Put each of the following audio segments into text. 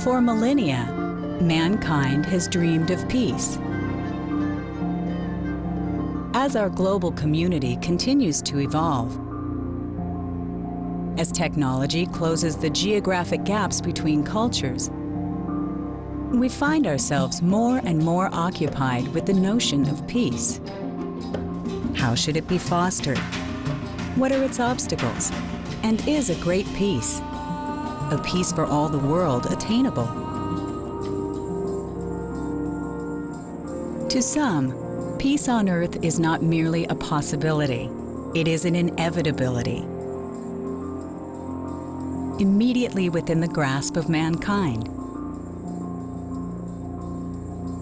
For millennia, mankind has dreamed of peace. As our global community continues to evolve, as technology closes the geographic gaps between cultures, we find ourselves more and more occupied with the notion of peace. How should it be fostered? What are its obstacles? And is a great peace, a peace for all the world, attainable? To some, peace on earth is not merely a possibility, it is an inevitability. Immediately within the grasp of mankind.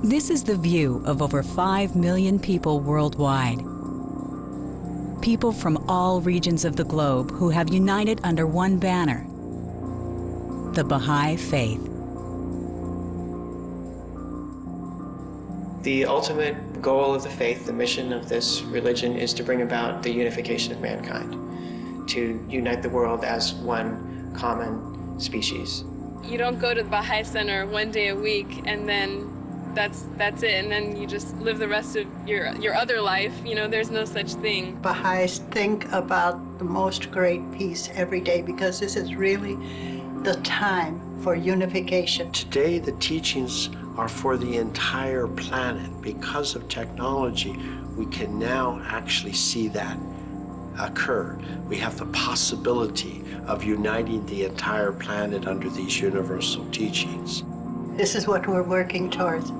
This is the view of over 5 million people worldwide. People from all regions of the globe who have united under one banner, the Baha'i faith. The ultimate goal of the faith, the mission of this religion, is to bring about the unification of mankind, to unite the world as one common species. You don't go to the Baha'i Center one day a week and then that's it, and then you just live the rest of your other life. You know, there's no such thing. Baha'is think about the most great peace every day because this is really the time for unification. Today, the teachings are for the entire planet. Because of technology, we can now actually see that occur. We have the possibility of uniting the entire planet under these universal teachings. This is what we're working towards.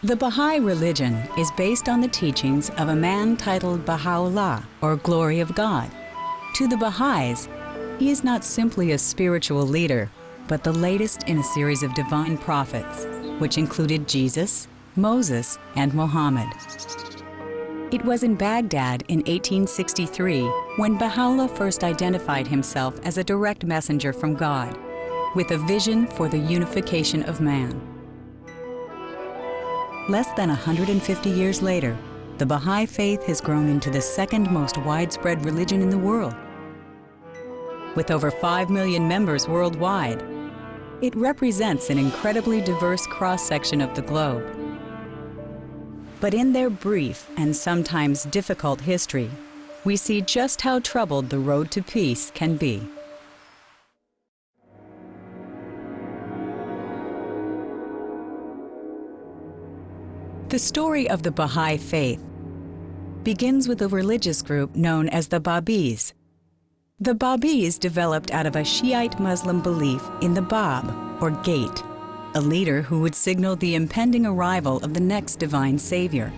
The Baha'i religion is based on the teachings of a man titled Baha'u'llah, or Glory of God. To the Baha'is, he is not simply a spiritual leader, but the latest in a series of divine prophets, which included Jesus, Moses, and Muhammad. It was in Baghdad in 1863 when Baha'u'llah first identified himself as a direct messenger from God, with a vision for the unification of man. Less than 150 years later, the Baha'i faith has grown into the second most widespread religion in the world. With over 5 million members worldwide, it represents an incredibly diverse cross-section of the globe. But in their brief and sometimes difficult history, we see just how troubled the road to peace can be. The story of the Baha'i faith begins with a religious group known as the Babis. The Babis developed out of a Shiite Muslim belief in the Bab, or gate, a leader who would signal the impending arrival of the next divine savior.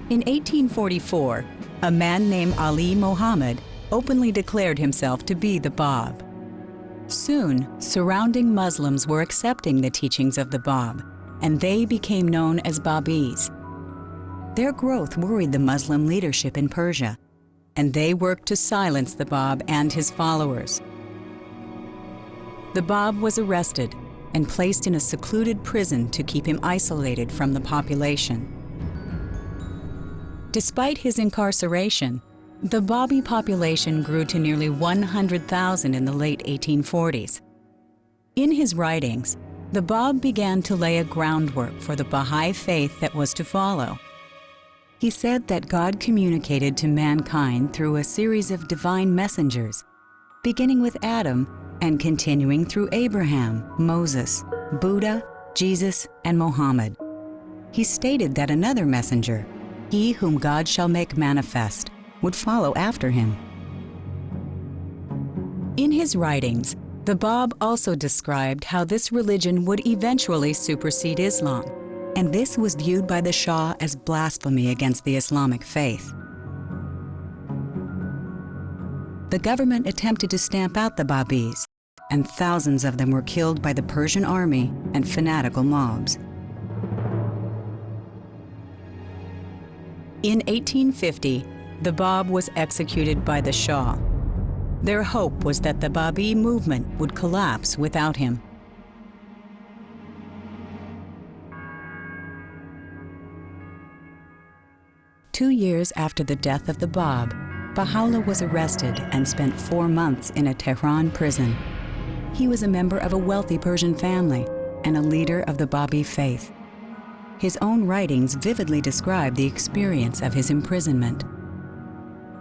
In 1844, a man named Ali Muhammad openly declared himself to be the Bab. Soon, surrounding Muslims were accepting the teachings of the Bab, and they became known as Babis. Their growth worried the Muslim leadership in Persia, and they worked to silence the Bab and his followers. The Bab was arrested and placed in a secluded prison to keep him isolated from the population. Despite his incarceration, the Babi population grew to nearly 100,000 in the late 1840s. In his writings, the Bab began to lay a groundwork for the Baha'i faith that was to follow. He said that God communicated to mankind through a series of divine messengers, beginning with Adam and continuing through Abraham, Moses, Buddha, Jesus, and Muhammad. He stated that another messenger, he whom God shall make manifest, would follow after him. In his writings, the Bab also described how this religion would eventually supersede Islam, and this was viewed by the Shah as blasphemy against the Islamic faith. The government attempted to stamp out the Babis, and thousands of them were killed by the Persian army and fanatical mobs. In 1850, the Bab was executed by the Shah. Their hope was that the Baha'i movement would collapse without him. Two years after the death of the Bab, Baha'u'llah was arrested and spent 4 months in a Tehran prison. He was a member of a wealthy Persian family and a leader of the Baha'i faith. His own writings vividly describe the experience of his imprisonment.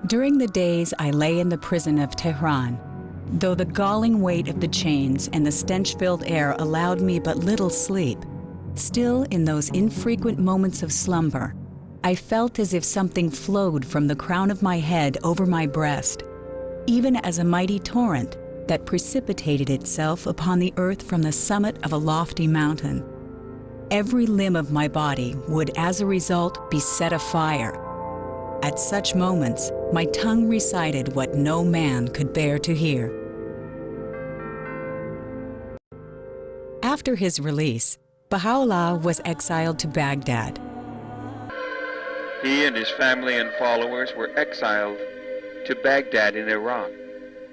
During the days I lay in the prison of Tehran, though the galling weight of the chains and the stench-filled air allowed me but little sleep, still in those infrequent moments of slumber, I felt as if something flowed from the crown of my head over my breast, even as a mighty torrent that precipitated itself upon the earth from the summit of a lofty mountain. Every limb of my body would, as a result, be set afire. At such moments, my tongue recited what no man could bear to hear. After his release, Baha'u'llah was exiled to Baghdad. He and his family and followers were exiled to Baghdad in Iraq,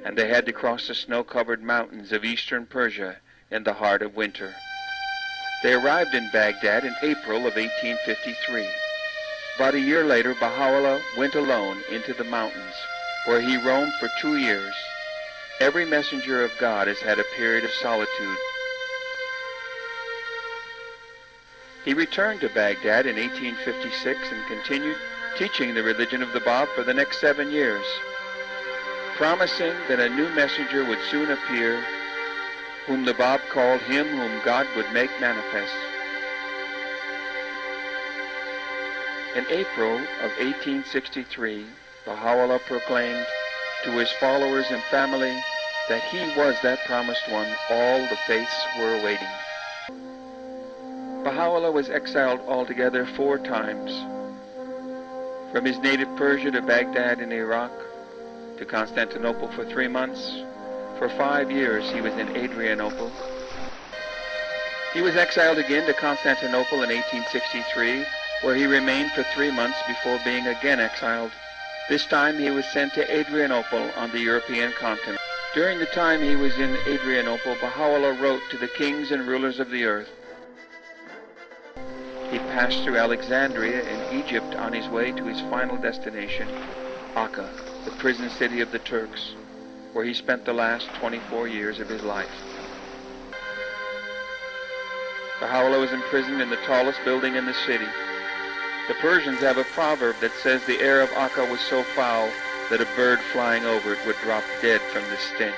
and they had to cross the snow-covered mountains of eastern Persia in the heart of winter. They arrived in Baghdad in April of 1853. About a year later, Baha'u'llah went alone into the mountains, where he roamed for 2 years. Every messenger of God has had a period of solitude. He returned to Baghdad in 1856 and continued teaching the religion of the Bab for the next 7 years, promising that a new messenger would soon appear, whom the Bab called him whom God would make manifest. In April of 1863, Baha'u'llah proclaimed to his followers and family that he was that promised one all the faiths were awaiting. Baha'u'llah was exiled altogether 4 times, from his native Persia to Baghdad in Iraq, to Constantinople for 3 months. For 5 years he was in Adrianople. He was exiled again to Constantinople in 1863, where he remained for 3 months before being again exiled. This time he was sent to Adrianople on the European continent. During the time he was in Adrianople, Baha'u'llah wrote to the kings and rulers of the earth. He passed through Alexandria in Egypt on his way to his final destination, Akka, the prison city of the Turks, where he spent the last 24 years of his life. Baha'u'llah was imprisoned in the tallest building in the city. The Persians have a proverb that says the air of Akka was so foul that a bird flying over it would drop dead from the stench.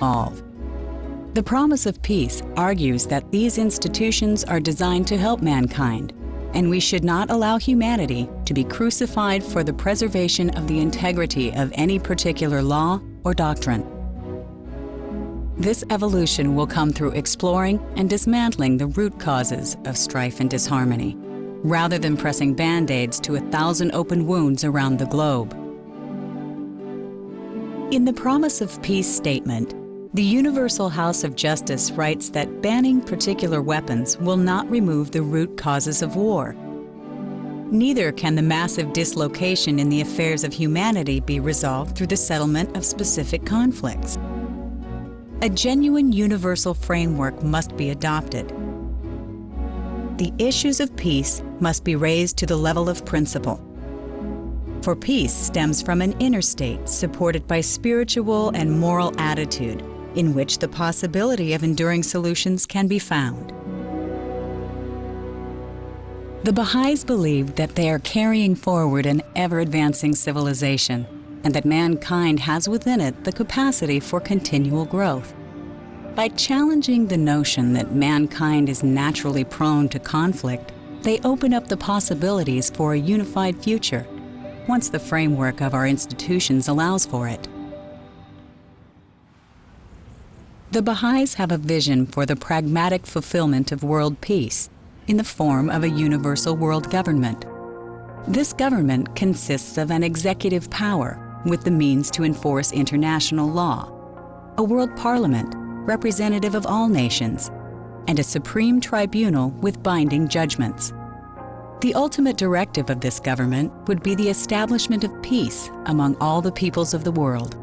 evolve. The promise of peace argues that these institutions are designed to help mankind, and we should not allow humanity to be crucified for the preservation of the integrity of any particular law or doctrine. This evolution will come through exploring and dismantling the root causes of strife and disharmony, rather than pressing Band-Aids to 1,000 open wounds around the globe. In the Promise of Peace statement, the Universal House of Justice writes that banning particular weapons will not remove the root causes of war. Neither can the massive dislocation in the affairs of humanity be resolved through the settlement of specific conflicts. A genuine universal framework must be adopted. The issues of peace must be raised to the level of principle. For peace stems from an inner state supported by spiritual and moral attitude, in which the possibility of enduring solutions can be found. The Baha'is believe that they are carrying forward an ever-advancing civilization, and that mankind has within it the capacity for continual growth. By challenging the notion that mankind is naturally prone to conflict, they open up the possibilities for a unified future, once the framework of our institutions allows for it. The Baha'is have a vision for the pragmatic fulfillment of world peace in the form of a universal world government. This government consists of an executive power with the means to enforce international law, a world parliament representative of all nations, and a supreme tribunal with binding judgments. The ultimate directive of this government would be the establishment of peace among all the peoples of the world.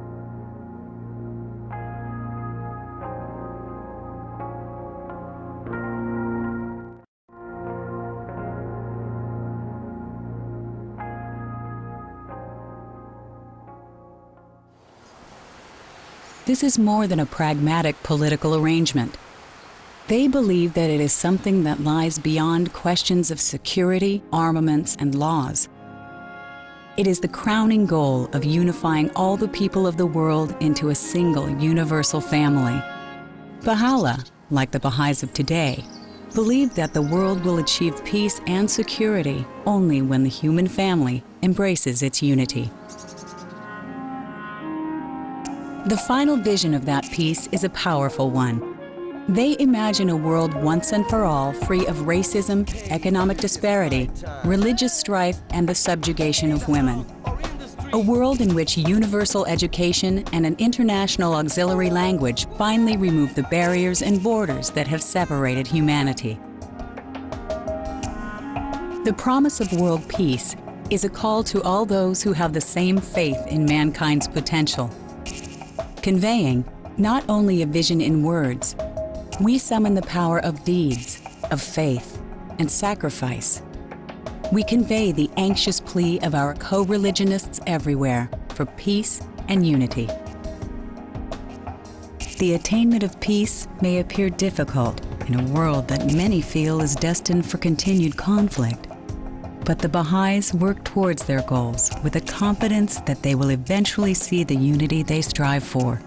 This is more than a pragmatic political arrangement. They believe that it is something that lies beyond questions of security, armaments, and laws. It is the crowning goal of unifying all the people of the world into a single universal family. Baha'u'llah, like the Baha'is of today, believe that the world will achieve peace and security only when the human family embraces its unity. The final vision of that peace is a powerful one. They imagine a world once and for all free of racism, economic disparity, religious strife, and the subjugation of women. A world in which universal education and an international auxiliary language finally remove the barriers and borders that have separated humanity. The promise of world peace is a call to all those who have the same faith in mankind's potential. Conveying not only a vision in words, we summon the power of deeds, of faith, and sacrifice. We convey the anxious plea of our co-religionists everywhere for peace and unity. The attainment of peace may appear difficult in a world that many feel is destined for continued conflict, but the Baha'is work towards their goals with a confidence that they will eventually see the unity they strive for.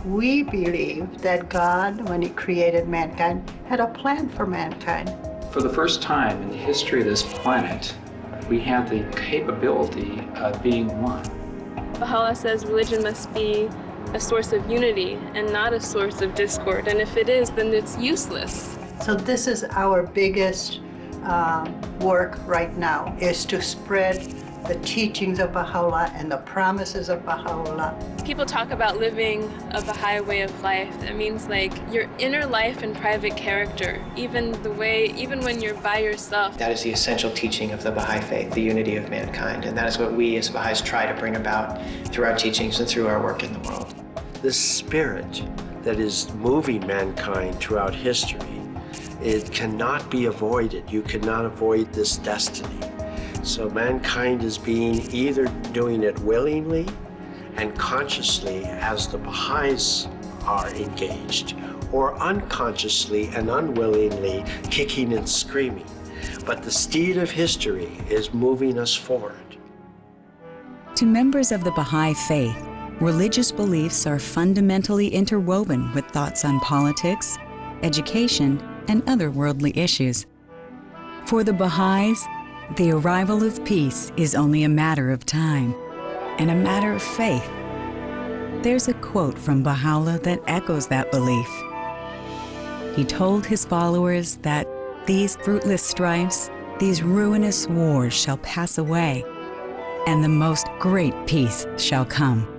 We believe that God, when He created mankind, had a plan for mankind. For the first time in the history of this planet, we have the capability of being one. Baha'u'llah says religion must be a source of unity and not a source of discord, and if it is, then it's useless. So this is our biggest work right now, is to spread the teachings of Baha'u'llah and the promises of Baha'u'llah. People talk about living a Baha'i way of life. That means like your inner life and private character, even when you're by yourself. That is the essential teaching of the Baha'i faith, the unity of mankind. And that is what we as Baha'is try to bring about through our teachings and through our work in the world. The spirit that is moving mankind throughout history, it cannot be avoided. You cannot avoid this destiny. So mankind is either doing it willingly and consciously as the Baha'is are engaged, or unconsciously and unwillingly kicking and screaming. But the steed of history is moving us forward. To members of the Baha'i faith, religious beliefs are fundamentally interwoven with thoughts on politics, education, and other worldly issues. For the Baha'is, the arrival of peace is only a matter of time and a matter of faith. There's a quote from Baha'u'llah that echoes that belief. He told his followers that these fruitless strifes, these ruinous wars shall pass away, and the most great peace shall come.